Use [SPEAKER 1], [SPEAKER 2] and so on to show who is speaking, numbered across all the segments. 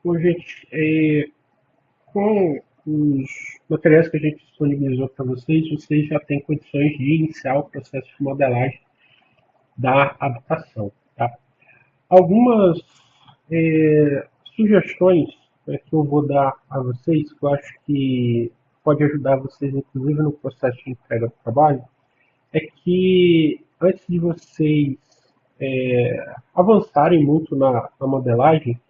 [SPEAKER 1] Bom, gente, com os materiais que a gente disponibilizou para vocês, vocês já têm condições de iniciar o processo de modelagem da adaptação. Tá? Algumas sugestões, que eu vou dar a vocês, que eu acho que pode ajudar vocês, inclusive, no processo de entrega do trabalho, é que antes de vocês avançarem muito na modelagem,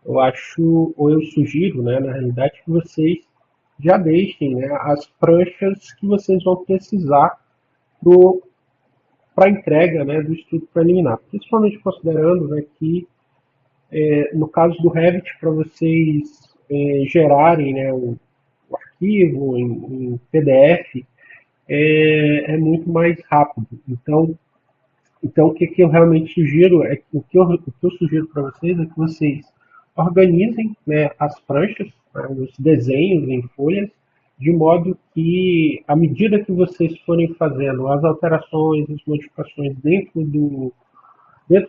[SPEAKER 1] eu acho, ou eu sugiro, né, na realidade, que vocês já deixem, né, as pranchas que vocês vão precisar para a entrega, né, do estudo preliminar. Principalmente considerando, né, que, no caso do Revit, para vocês gerarem, né, o arquivo em PDF, é muito mais rápido. Então, o que eu realmente sugiro é que o que eu sugiro para vocês é que vocês organizem, né, as pranchas, né, os desenhos em folhas, de modo que, à medida que vocês forem fazendo as alterações, as modificações dentro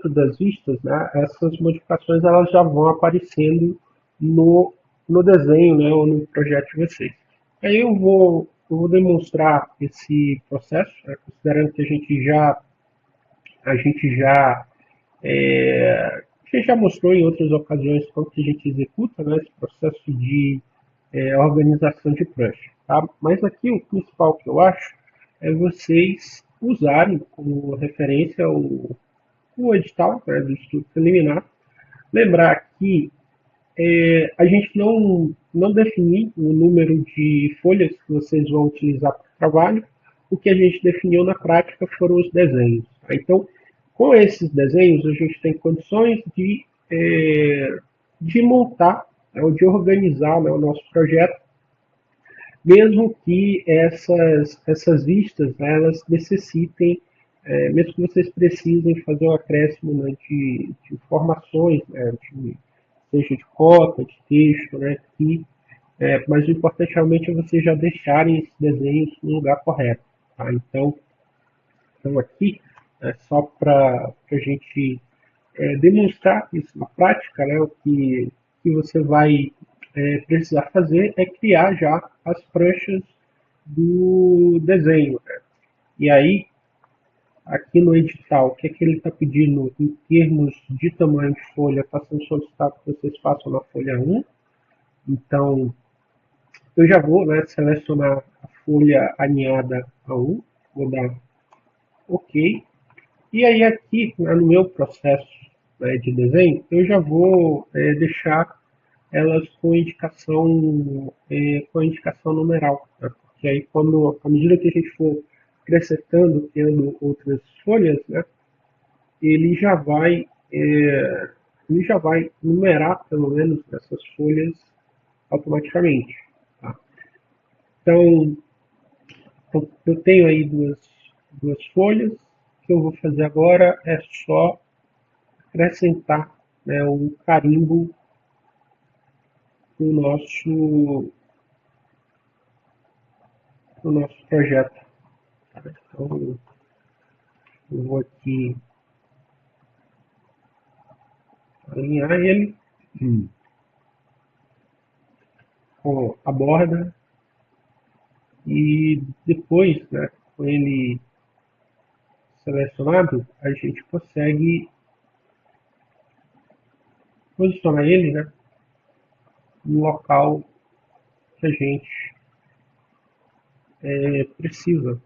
[SPEAKER 1] das vistas, né, essas modificações elas já vão aparecendo no, no desenho, né, ou no projeto de vocês. Aí eu vou demonstrar esse processo, né, considerando que a gente já mostrou em outras ocasiões como que a gente executa, né, esse processo de organização de prancha. Tá? Mas aqui o principal que eu acho é vocês usarem como referência o edital, né, do estudo preliminar. Lembrar que a gente não definiu o número de folhas que vocês vão utilizar para o trabalho. O que a gente definiu na prática foram os desenhos. Tá? Então, com esses desenhos, a gente tem condições de montar, né, ou de organizar, né, o nosso projeto, mesmo que essas vistas, né, elas necessitem, mesmo que vocês precisem fazer um acréscimo, né, de informações, né, seja de cota, de texto, né, mas o importante realmente é vocês já deixarem esses desenhos no lugar correto. Tá? Então aqui, só para a gente demonstrar isso na prática, né, o que você vai precisar fazer é criar já as pranchas do desenho. Né? E aí, aqui no edital, o que é que ele está pedindo em termos de tamanho de folha? Está sendo solicitado que vocês façam na folha 1. Então, eu já vou, né, selecionar a folha alinhada a 1, vou dar OK. E aí aqui, né, no meu processo, né, de desenho, eu já vou deixar elas com indicação numeral. Né? Porque aí, à medida que a gente for acrescentando, tendo outras folhas, né, ele já vai, é, ele já vai numerar, pelo menos, essas folhas automaticamente. Tá? Então, eu tenho aí duas folhas. O que eu vou fazer agora é só acrescentar, né, o carimbo no nosso projeto. Tá? Então, eu vou aqui alinhar ele com a borda e depois, né, com ele selecionado, a gente consegue posicionar ele, né, no local que a gente precisa.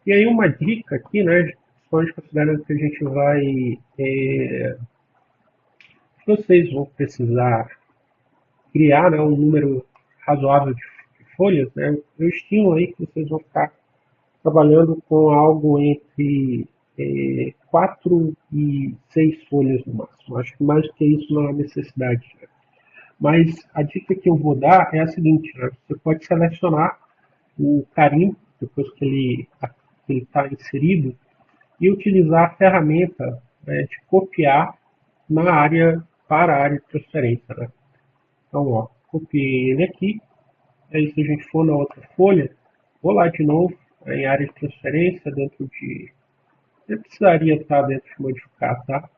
[SPEAKER 1] E aí uma dica aqui, né, principalmente considerando que a gente vai, vocês vão precisar criar, né, um número razoável de folhas, né, eu estimo aí que vocês vão ficar trabalhando com algo entre 4 e 6 folhas no máximo. Acho que mais do que isso não há necessidade. Né? Mas a dica que eu vou dar é a seguinte: né? Você pode selecionar o carimbo, depois que ele está inserido, e utilizar a ferramenta, né, de copiar para a área de transferência. Né? Então, ó, copiei ele aqui. Aí, se a gente for na outra folha, vou lá de novo, em área de transferência, dentro Eu precisaria estar dentro de modificar, tá?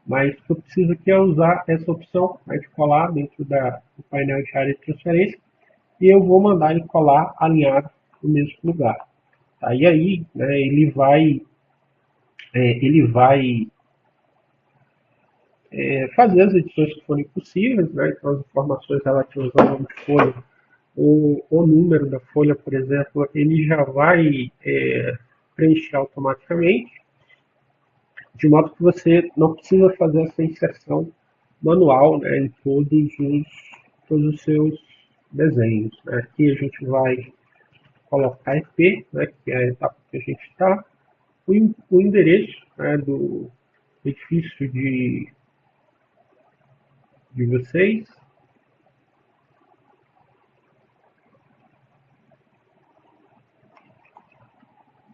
[SPEAKER 1] Mas o que eu preciso aqui é usar essa opção, né, de colar dentro do painel de área de transferência, e eu vou mandar ele colar alinhado no mesmo lugar. Tá? E aí, né, ele vai fazer as edições que forem possíveis, né, então as informações relativas ao nome de folha, o número da folha, por exemplo, ele já vai preencher automaticamente, de modo que você não precisa fazer essa inserção manual, né, em todos os seus desenhos. Né. Aqui a gente vai colocar EP, né, que é a etapa que a gente está, o endereço, né, do edifício de vocês.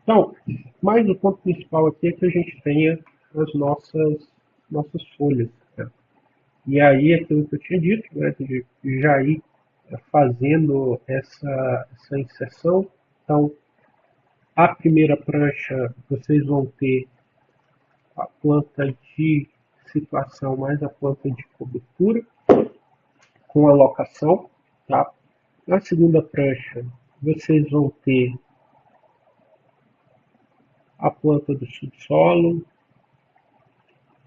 [SPEAKER 1] Então, mas o ponto principal aqui é que a gente tenha as nossas folhas. Né? E aí, aquilo que eu tinha dito, né, de já ir fazendo essa inserção. Então, a primeira prancha, vocês vão ter a planta de situação mais a planta de cobertura, com alocação. Tá? Na segunda prancha, vocês vão ter a planta do subsolo.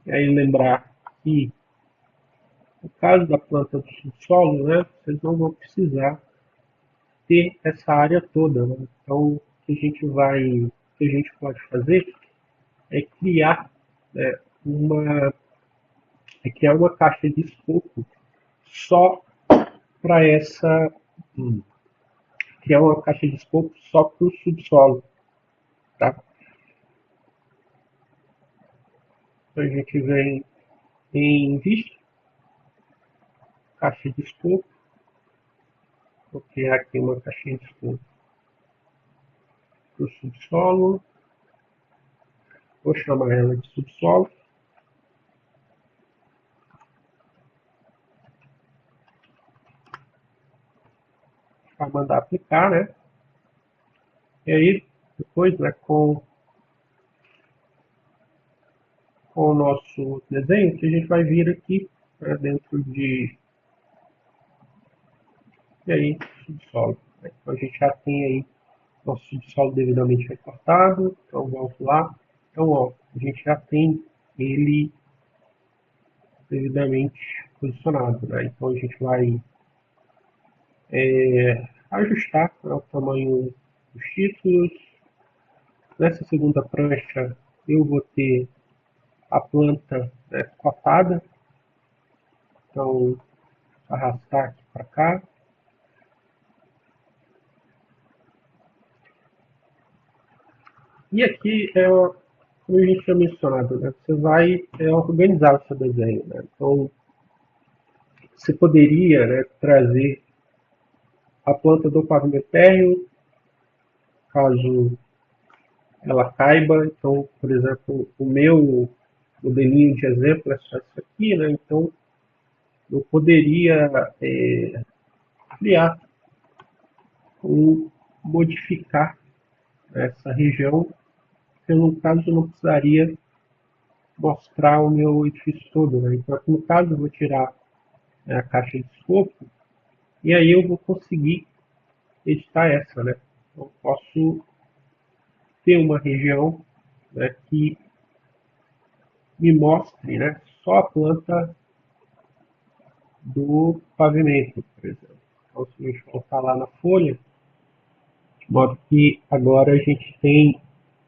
[SPEAKER 1] E aí lembrar que no caso da planta do subsolo, né, vocês não vão precisar ter essa área toda. Né? Então, o que a gente pode fazer é criar, né, uma caixa de escopo só para essa, criar uma caixa de escopo só para o subsolo, tá? Então a gente vem em vista, caixa de escopo, vou criar aqui uma caixinha de escopo para o subsolo, vou chamar ela de subsolo. Para mandar aplicar, né? E aí, depois, né, com o nosso desenho, que a gente vai vir aqui, né, dentro de, e aí, subsolo. Né? Então a gente já tem aí nosso subsolo devidamente recortado, então vamos lá. Então, ó, a gente já tem ele devidamente posicionado, né? Então a gente vai ajustar, né, o tamanho dos títulos. Nessa segunda prancha eu vou ter a planta, né, cotada, então arrastar aqui para cá. E aqui como a gente tinha mencionado, né, você vai organizar o seu desenho. Né? Então, você poderia, né, trazer a planta do pavimento térreo, caso ela caiba. Então, por exemplo, o meu modelinho de exemplo é só isso aqui, né? Então, eu poderia criar ou modificar essa região. Eu, no caso, não precisaria mostrar o meu edifício todo. Né? Então, aqui no caso, eu vou tirar, né, a caixa de escopo e aí eu vou conseguir editar essa. Né? Eu posso ter uma região, né, que me mostre, né, só a planta do pavimento, por exemplo. Então, se a gente voltar lá na folha, de modo que agora a gente tem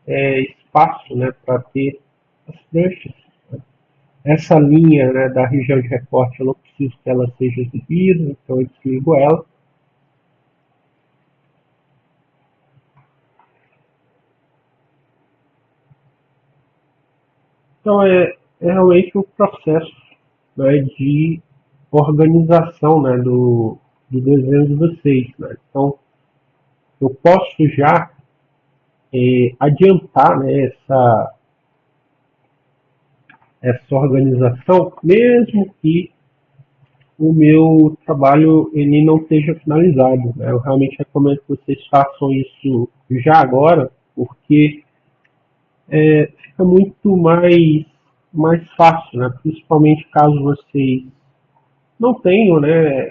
[SPEAKER 1] espaço, né, para ter as pranchas. Essa linha, né, da região de recorte, eu não preciso que ela seja exibida, então eu desligo ela. Então é realmente um processo, né, de organização, né, do desenho de vocês. Né? Então eu posso já adiantar, né, essa organização, mesmo que o meu trabalho ele não esteja finalizado. Né? Eu realmente recomendo que vocês façam isso já agora, porque fica muito mais fácil, né? Principalmente caso vocês não tenham, né,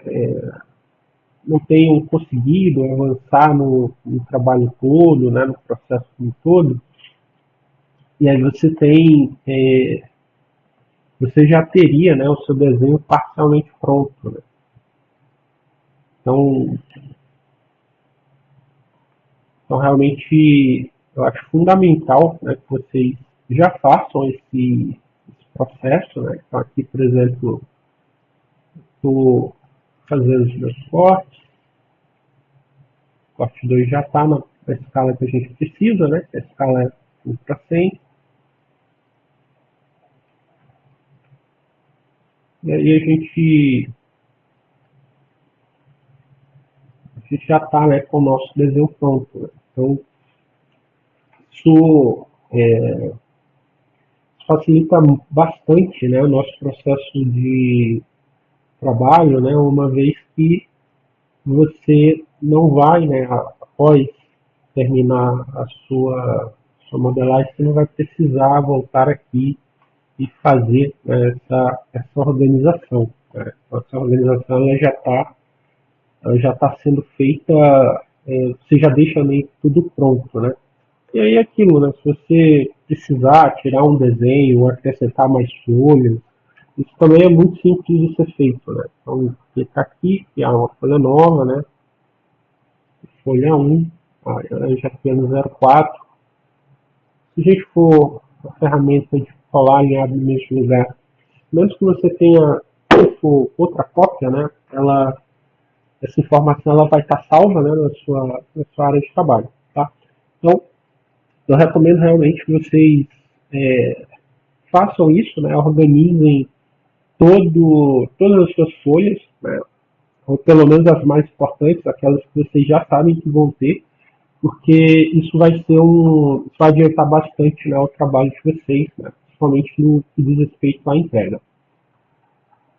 [SPEAKER 1] não tenham conseguido avançar no trabalho todo, né, no processo como todo, e aí você já teria, né, o seu desenho parcialmente pronto, né? Então, então realmente eu acho fundamental, né, que vocês já façam esse processo, né? Então aqui, por exemplo, estou fazendo os meus cortes, o corte 2 já está na escala que a gente precisa, né? A escala é 1:100. E aí a gente já está, né, com o nosso desenho pronto, né? Então, isso facilita bastante, né, o nosso processo de trabalho, né, uma vez que você não vai, né, após terminar a sua modelagem, você não vai precisar voltar aqui e fazer, né, essa organização, né? Essa organização ela já está sendo feita, você já deixa meio que tudo pronto, né? E aí é aquilo, né? Se você precisar tirar um desenho ou acrescentar mais folhas, isso também é muito simples de ser feito, né? Então, clicar aqui, criar uma folha nova, né? Folha 1, eu já criei no 04. Se a gente for a ferramenta de colar alinhado no mesmo lugar, menos que você tenha, se for outra cópia, né? Essa informação ela vai estar salva, né, na sua área de trabalho, tá? Então, eu recomendo realmente que vocês façam isso, né, organizem todas as suas folhas, né, ou pelo menos as mais importantes, aquelas que vocês já sabem que vão ter, porque isso vai adiantar bastante, né, o trabalho de vocês, né, principalmente no que diz respeito à entrega.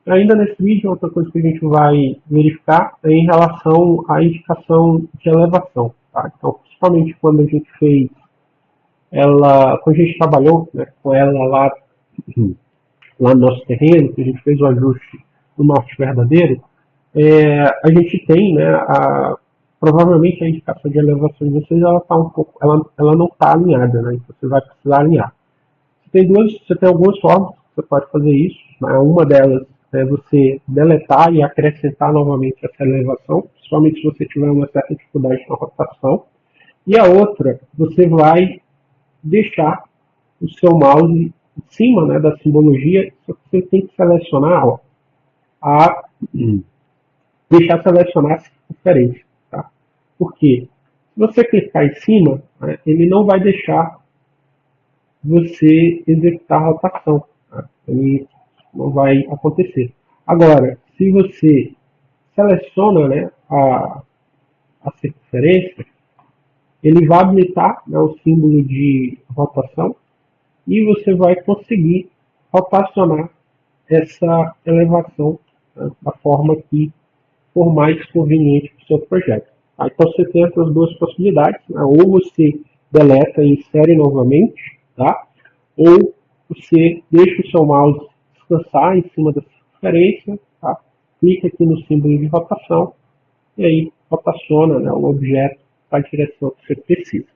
[SPEAKER 1] Ainda nesse vídeo, outra coisa que a gente vai verificar é em relação à indicação de elevação. Tá? Então, principalmente quando a gente fez quando a gente trabalhou, né, com ela lá no nosso terreno, que a gente fez o ajuste do norte verdadeiro, a gente tem, né, provavelmente a indicação de elevação de vocês ela tá um pouco, ela não está alinhada, né? Então você vai precisar alinhar. Você tem algumas formas que você pode fazer isso. Né? Uma delas é você deletar e acrescentar novamente essa elevação, principalmente se você tiver uma certa dificuldade na rotação. E a outra, você vai deixar o seu mouse em cima, né, da simbologia, só que você tem que selecionar, ó, a, deixar selecionar a circunferência. Tá? Por quê? Se você clicar em cima, né, ele não vai deixar você executar a rotação. Tá? Ele não vai acontecer. Agora, se você seleciona, né, a circunferência, ele vai habilitar, né, o símbolo de rotação e você vai conseguir rotacionar essa elevação, né, da forma que for mais conveniente para o seu projeto. Tá? Então você tem essas duas possibilidades, né? Ou você deleta e insere novamente, tá? Ou você deixa o seu mouse descansar em cima da referência, tá? Clica aqui no símbolo de rotação e aí rotaciona, né, o objeto para a direção que você precisa.